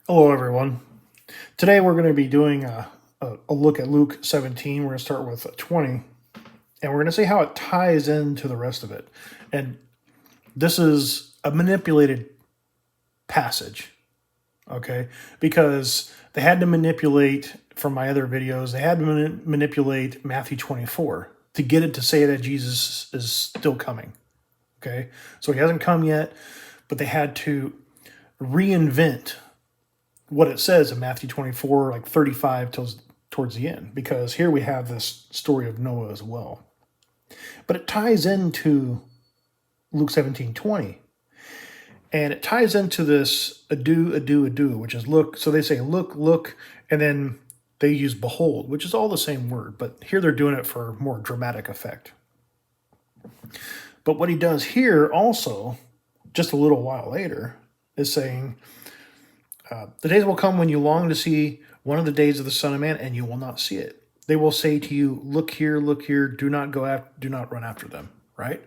Hello, everyone. Today we're going to be doing a look at Luke 17. We're going to start with 20, and we're going to see how it ties into the rest of it. And this is a manipulated passage, okay? Because they had to manipulate, from my other videos, they had to manipulate Matthew 24 to get it to say that Jesus is still coming, okay? So he hasn't come yet, but they had to reinvent what it says in Matthew 24, like 35 towards the end, because here we have this story of Noah as well. But it ties into Luke 17:20. And it ties into this ado, which is look. So they say look, and then they use behold, which is all the same word, but here they're doing it for more dramatic effect. But what he does here also, just a little while later, is saying, the days will come when you long to see one of the days of the Son of Man, and you will not see it. They will say to you, look here, do not go after, do not run after them, right?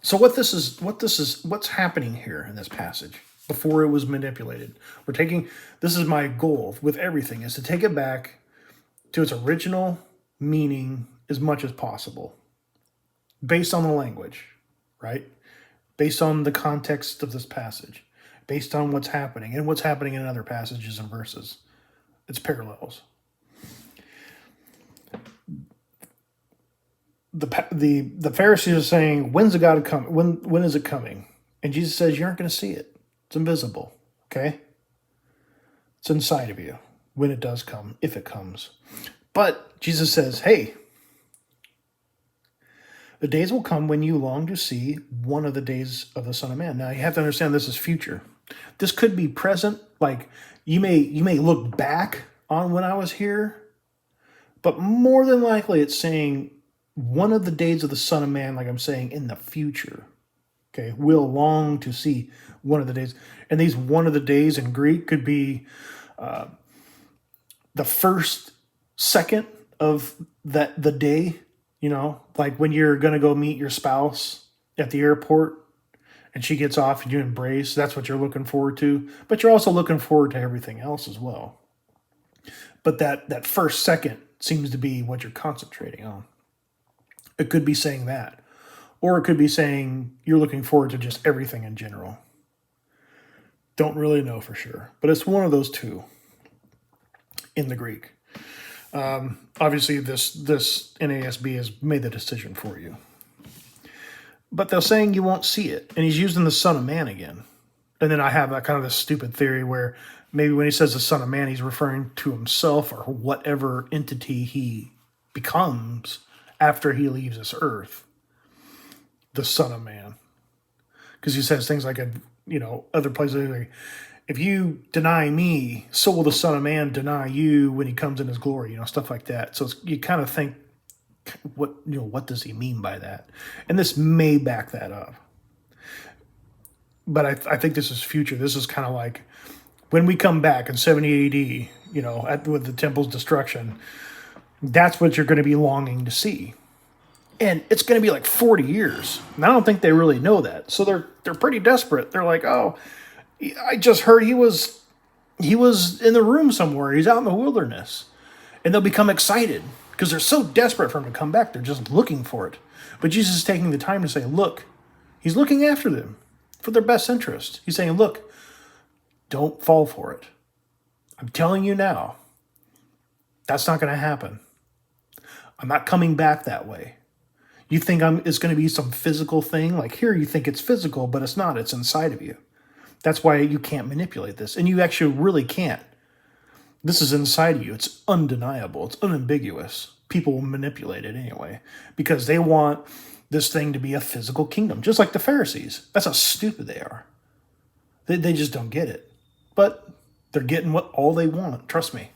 So what's happening here in this passage before it was manipulated? This is my goal with everything, is to take it back to its original meaning as much as possible, based on the language, right? Based on the context of this passage, based on what's happening and what's happening in other passages and verses. It's parallels. The Pharisees are saying, when's the God come? When is it coming? And Jesus says, you aren't going to see it. It's invisible. Okay? It's inside of you when it does come, if it comes. But Jesus says, hey, the days will come when you long to see one of the days of the Son of Man. Now you have to understand this is future. This could be present, like you may look back on when I was here, but more than likely it's saying one of the days of the Son of Man, like I'm saying, in the future. Okay, will long to see one of the days. And these one of the days in Greek could be the first second of the day, like when you're going to go meet your spouse at the airport and she gets off and you embrace, that's what you're looking forward to. But you're also looking forward to everything else as well. But that first second seems to be what you're concentrating on. It could be saying that. Or it could be saying you're looking forward to just everything in general. Don't really know for sure. But it's one of those two in the Greek. Obviously, this NASB has made the decision for you. But they're saying you won't see it. And he's using the Son of Man again. And then I have that kind of this stupid theory where maybe when he says the Son of Man, he's referring to himself or whatever entity he becomes after he leaves this earth. The Son of Man. Because he says things like, other places, like, if you deny me, so will the Son of Man deny you when he comes in his glory, stuff like that. So you kind of think, what does he mean by that? And this may back that up. But I think this is future. This is kind of like when we come back in 70 AD, with the temple's destruction, that's what you're going to be longing to see. And it's going to be like 40 years. And I don't think they really know that. So they're pretty desperate. They're like, oh, I just heard he was in the room somewhere. He's out in the wilderness. And they'll become excited because they're so desperate for him to come back. They're just looking for it. But Jesus is taking the time to say, look, he's looking after them for their best interest. He's saying, look, don't fall for it. I'm telling you now, that's not going to happen. I'm not coming back that way. You think it's going to be some physical thing? Like here you think it's physical, but it's not. It's inside of you. That's why you can't manipulate this. And you actually really can't. This is inside of you. It's undeniable. It's unambiguous. People will manipulate it anyway because they want this thing to be a physical kingdom, just like the Pharisees. That's how stupid they are. They just don't get it. But they're getting all they want. Trust me.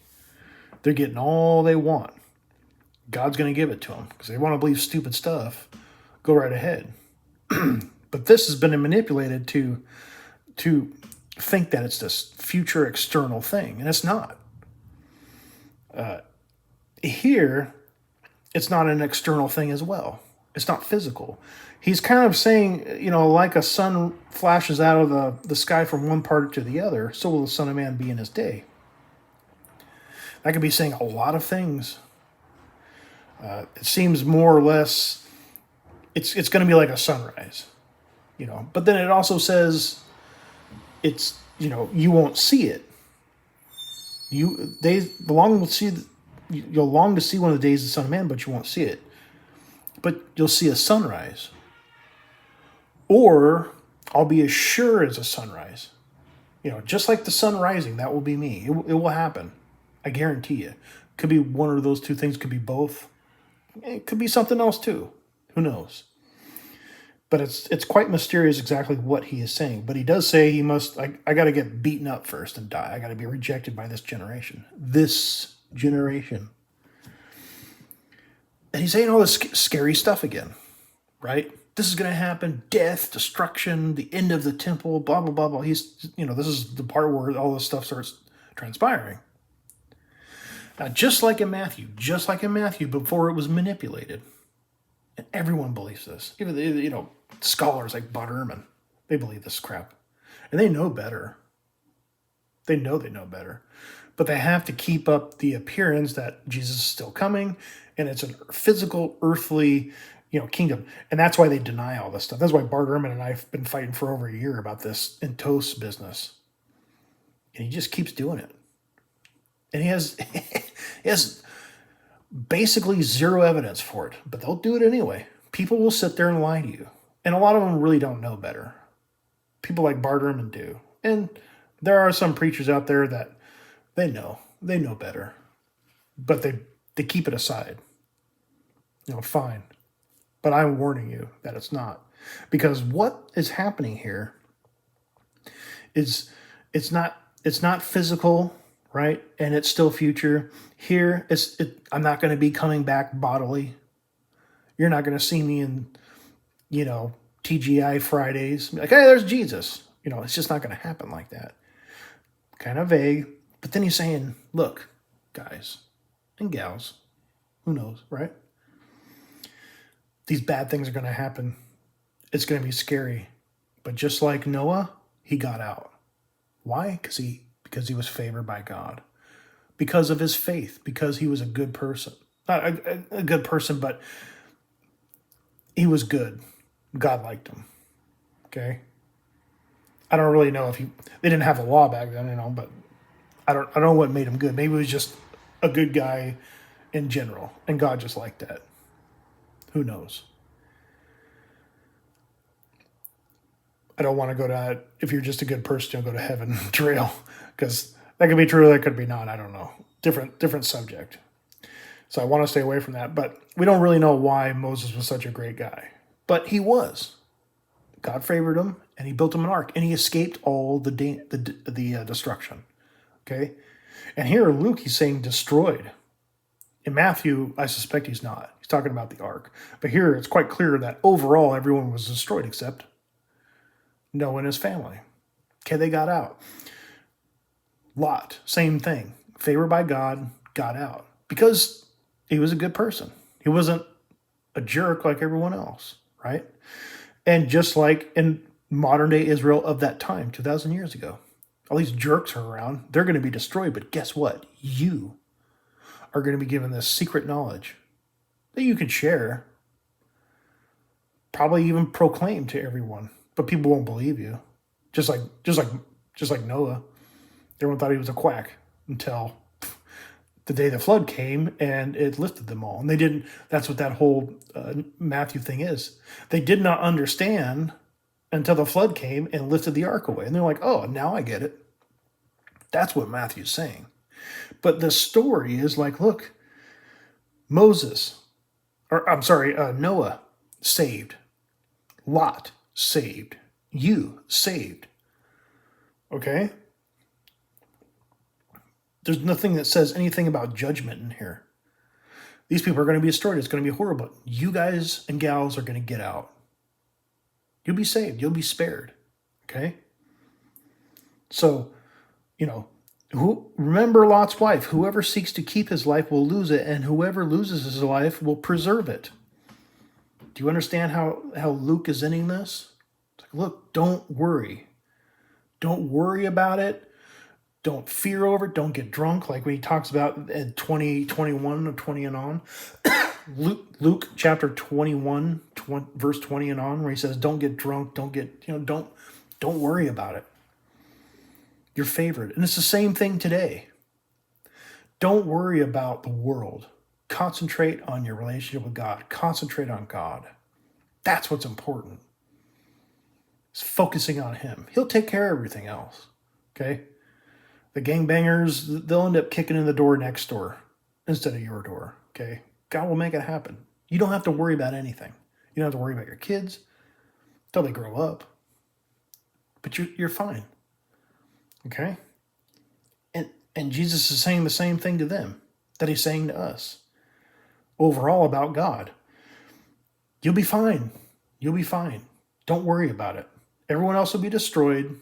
They're getting all they want. God's going to give it to them because they want to believe stupid stuff. Go right ahead. But this has been manipulated to think that it's this future external thing, and it's not. Here, it's not an external thing as well. It's not physical. He's kind of saying, like a sun flashes out of the sky from one part to the other, so will the Son of Man be in his day. That could be saying a lot of things. It seems more or less it's going to be like a sunrise, But then it also says it's you won't see it. You'll long to see one of the days of the Son of Man, but you won't see it. But you'll see a sunrise. Or I'll be as sure as a sunrise. Just like the sun rising, that will be me. It will happen. I guarantee you. Could be one of those two things, could be both. It could be something else too. Who knows? But it's quite mysterious exactly what he is saying. But he does say he must, I got to get beaten up first and die. I got to be rejected by this generation. This generation. And he's saying all this scary stuff again, right? This is going to happen. Death, destruction, the end of the temple, blah, blah, blah, blah. This is the part where all this stuff starts transpiring. Now, just like in Matthew, before it was manipulated. And everyone believes this. Even, scholars like Bud Ehrman, they believe this crap. And they know better. They know better. But they have to keep up the appearance that Jesus is still coming, and it's a physical, earthly, kingdom. And that's why they deny all this stuff. That's why Bart Ehrman and I have been fighting for over a year about this Entos business. And he just keeps doing it. And he has basically zero evidence for it, but they'll do it anyway. People will sit there and lie to you. And a lot of them really don't know better. People like Bart Ehrman do. And there are some preachers out there that they know better. But they keep it aside. Fine. But I'm warning you that it's not. Because what is happening here is it's not physical, right? And it's still future. Here, I'm not going to be coming back bodily. You're not going to see me in, TGI Fridays. Like, hey, there's Jesus. It's just not going to happen like that. Kind of vague. But then he's saying, look, guys and gals, who knows, right? These bad things are going to happen. It's going to be scary. But just like Noah, he got out. Why? Because he was favored by God. Because of his faith. Because he was a good person. Not a good person, but he was good. God liked him. Okay? I don't really know if they didn't have a law back then, but I don't know what made him good. Maybe he was just a good guy in general. And God just liked that. Who knows? I don't want to go to, if you're just a good person, you'll go to heaven trail. Because that could be true, that could be not. I don't know. Different subject. So I want to stay away from that. But we don't really know why Moses was such a great guy. But he was. God favored him, and he built him an ark, and he escaped all the destruction. Okay? And here Luke, he's saying destroyed. In Matthew, I suspect he's not. He's talking about the ark. But here it's quite clear that overall everyone was destroyed except Noah and his family. Okay, they got out. Lot, same thing. Favored by God, got out. Because he was a good person. He wasn't a jerk like everyone else, right? And just like in modern day Israel of that time, 2,000 years ago, all these jerks are around. They're going to be destroyed. But guess what? You are going to be given this secret knowledge that you can share, probably even proclaim to everyone, but people won't believe you. Just like Noah, everyone thought he was a quack until the day the flood came and it lifted them all. And they didn't. That's what that whole Matthew thing is. They did not understand until the flood came and lifted the ark away, and they're like, "Oh, now I get it." That's what Matthew's saying. But the story is like, look, Noah saved. Lot saved. You saved. Okay? There's nothing that says anything about judgment in here. These people are going to be destroyed. It's going to be horrible. You guys and gals are going to get out. You'll be saved. You'll be spared. Okay? So, remember Lot's wife. Whoever seeks to keep his life will lose it, and whoever loses his life will preserve it. Do you understand how Luke is ending this? It's like, look, don't worry. Don't worry about it. Don't fear over it. Don't get drunk, like when he talks about in 20, 21, or 20 and on. Luke chapter 21, verse 20 and on, where he says, don't get drunk, don't worry about it. Your favorite. And it's the same thing today. Don't worry about the world. Concentrate on your relationship with God. Concentrate on God. That's what's important. It's focusing on him. He'll take care of everything else. Okay? The gangbangers, they'll end up kicking in the door next door instead of your door. Okay? God will make it happen. You don't have to worry about anything. You don't have to worry about your kids until they grow up. But you're fine. Okay? And Jesus is saying the same thing to them that he's saying to us. Overall about God. You'll be fine. You'll be fine. Don't worry about it. Everyone else will be destroyed,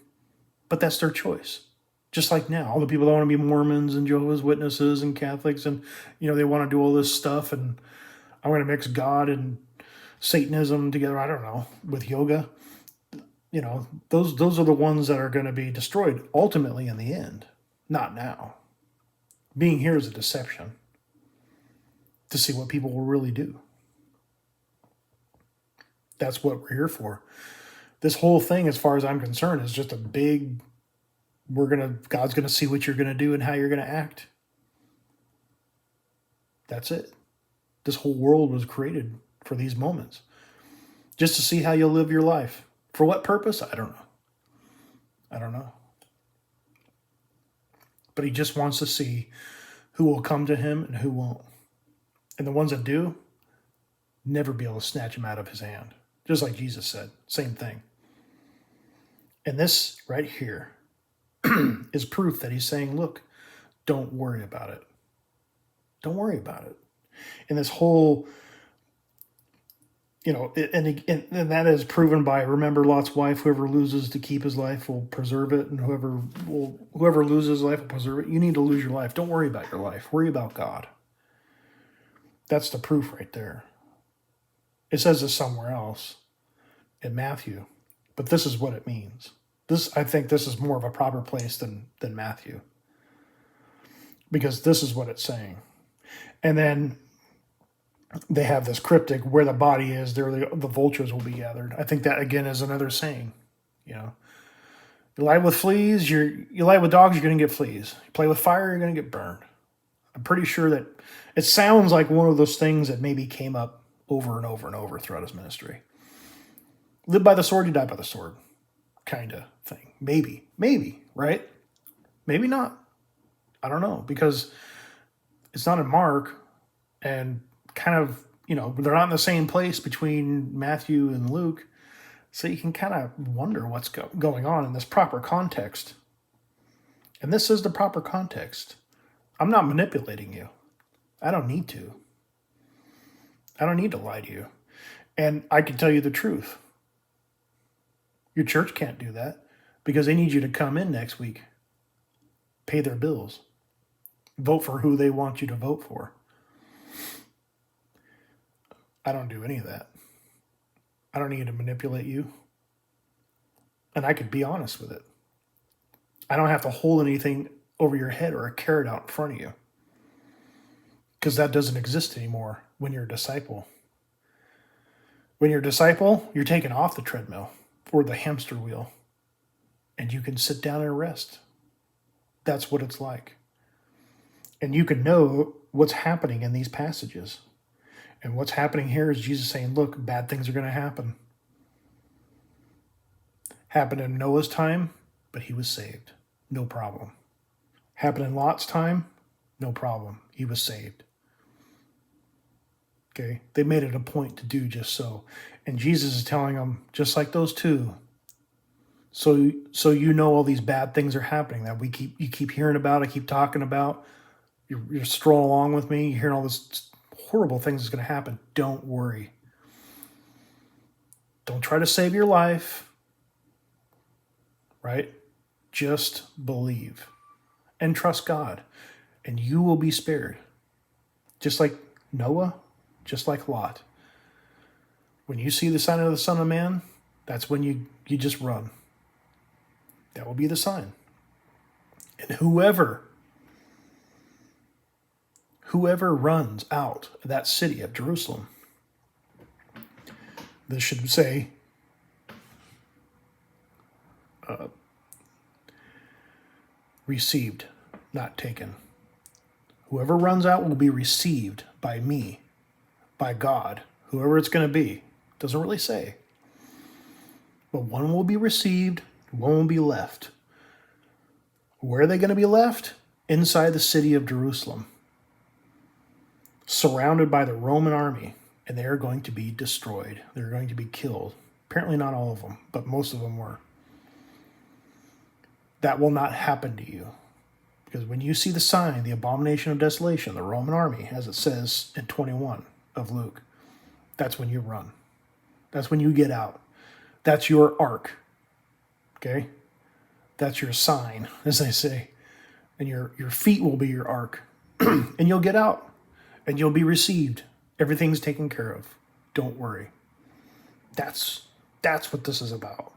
but that's their choice. Just like now, all the people that want to be Mormons and Jehovah's Witnesses and Catholics and, they want to do all this stuff, and I'm going to mix God and Satanism together, I don't know, with yoga. Those are the ones that are going to be destroyed ultimately in the end, not now. Being here is a deception to see what people will really do. That's what we're here for. This whole thing, as far as I'm concerned, is just a big, God's going to see what you're going to do and how you're going to act. That's it. This whole world was created for these moments. Just to see how you'll live your life. For what purpose? I don't know. But he just wants to see who will come to him and who won't. And the ones that do, never be able to snatch him out of his hand. Just like Jesus said. Same thing. And this right here is proof that he's saying, look, don't worry about it. Don't worry about it. And this whole, and that is proven by, remember Lot's wife, whoever loses to keep his life will preserve it, and whoever loses his life will preserve it. You need to lose your life. Don't worry about your life. Worry about God. That's the proof right there. It says this somewhere else in Matthew, but this is what it means. I think this is more of a proper place than Matthew, because this is what it's saying. And then they have this cryptic, where the body is, there the vultures will be gathered. I think that, again, is another saying. You lie with fleas, you lie with dogs, you're going to get fleas. You play with fire, you're going to get burned. I'm pretty sure that it sounds like one of those things that maybe came up over and over and over throughout his ministry. Live by the sword, you die by the sword, kind of thing. Maybe, right? Maybe not. I don't know, because it's not in Mark, and kind of, they're not in the same place between Matthew and Luke, so you can kind of wonder what's going on in this proper context. And this is the proper context. I'm not manipulating you. I don't need to. I don't need to lie to you. And I can tell you the truth. Your church can't do that, because they need you to come in next week, pay their bills, vote for who they want you to vote for. I don't do any of that. I don't need to manipulate you. And I could be honest with it. I don't have to hold anything over your head or a carrot out in front of you, because that doesn't exist anymore when you're a disciple. When you're a disciple, you're taken off the treadmill or the hamster wheel, and you can sit down and rest. That's what it's like. And you can know what's happening in these passages. And what's happening here is Jesus saying, look, bad things are going to happen. Happened in Noah's time, but he was saved. No problem. Happened in Lot's time, no problem. He was saved. Okay? They made it a point to do just so. And Jesus is telling them, just like those two, so you know all these bad things are happening that you keep hearing about, I keep talking about. You're strolling along with me, you're hearing all this horrible things that's going to happen. Don't worry. Don't try to save your life, right? Just believe and trust God, and you will be spared. Just like Noah, just like Lot. When you see the sign of the Son of Man, that's when you just run. That will be the sign. And whoever runs out of that city of Jerusalem, this should say, received, not taken. Whoever runs out will be received by me, by God, whoever it's going to be. Doesn't really say. But one will be received, one will be left. Where are they going to be left? Inside the city of Jerusalem, surrounded by the Roman army, and they are going to be destroyed. They're going to be killed. Apparently not all of them, but most of them were. That will not happen to you. Because when you see the sign, the abomination of desolation, the Roman army, as it says in 21 of Luke, that's when you run. That's when you get out. That's your ark. Okay? That's your sign, as they say. And your feet will be your ark. And you'll get out. And you'll be received. Everything's taken care of. Don't worry. That's what this is about.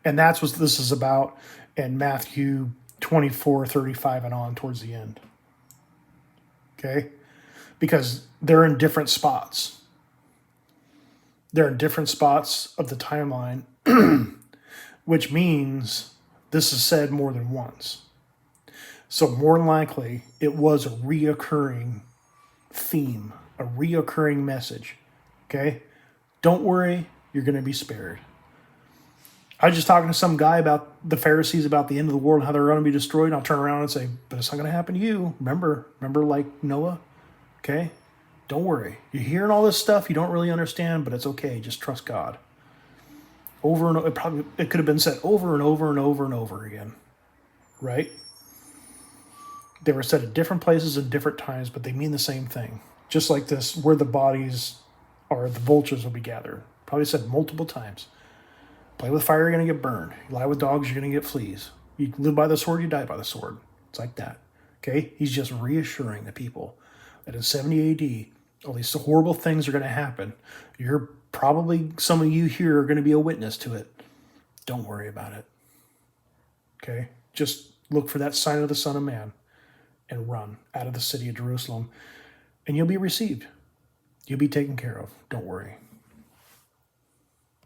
And that's what this is about in Matthew 24:35 and on towards the end. Okay? Because they're in different spots. They're in different spots of the timeline, which means this is said more than once. So more than likely, it was a reoccurring theme, a reoccurring message. Okay? Don't worry, you're going to be spared. I was just talking to some guy about the Pharisees, about the end of the world and how they're going to be destroyed. And I'll turn around and say, but it's not going to happen to you. Remember like Noah? Okay? Don't worry. You're hearing all this stuff you don't really understand, but it's okay. Just trust God. Over and over. It could have been said over and over and over and over again. Right? They were said at different places at different times, but they mean the same thing. Just like this, where the bodies are, the vultures will be gathered. Probably said multiple times. Play with fire, you're going to get burned. You lie with dogs, you're going to get fleas. You live by the sword, you die by the sword. It's like that. Okay? He's just reassuring the people that in 70 AD, all these horrible things are going to happen. You're probably, some of you here are going to be a witness to it. Don't worry about it. Okay? Just look for that sign of the Son of Man and run out of the city of Jerusalem, and you'll be received. You'll be taken care of. Don't worry.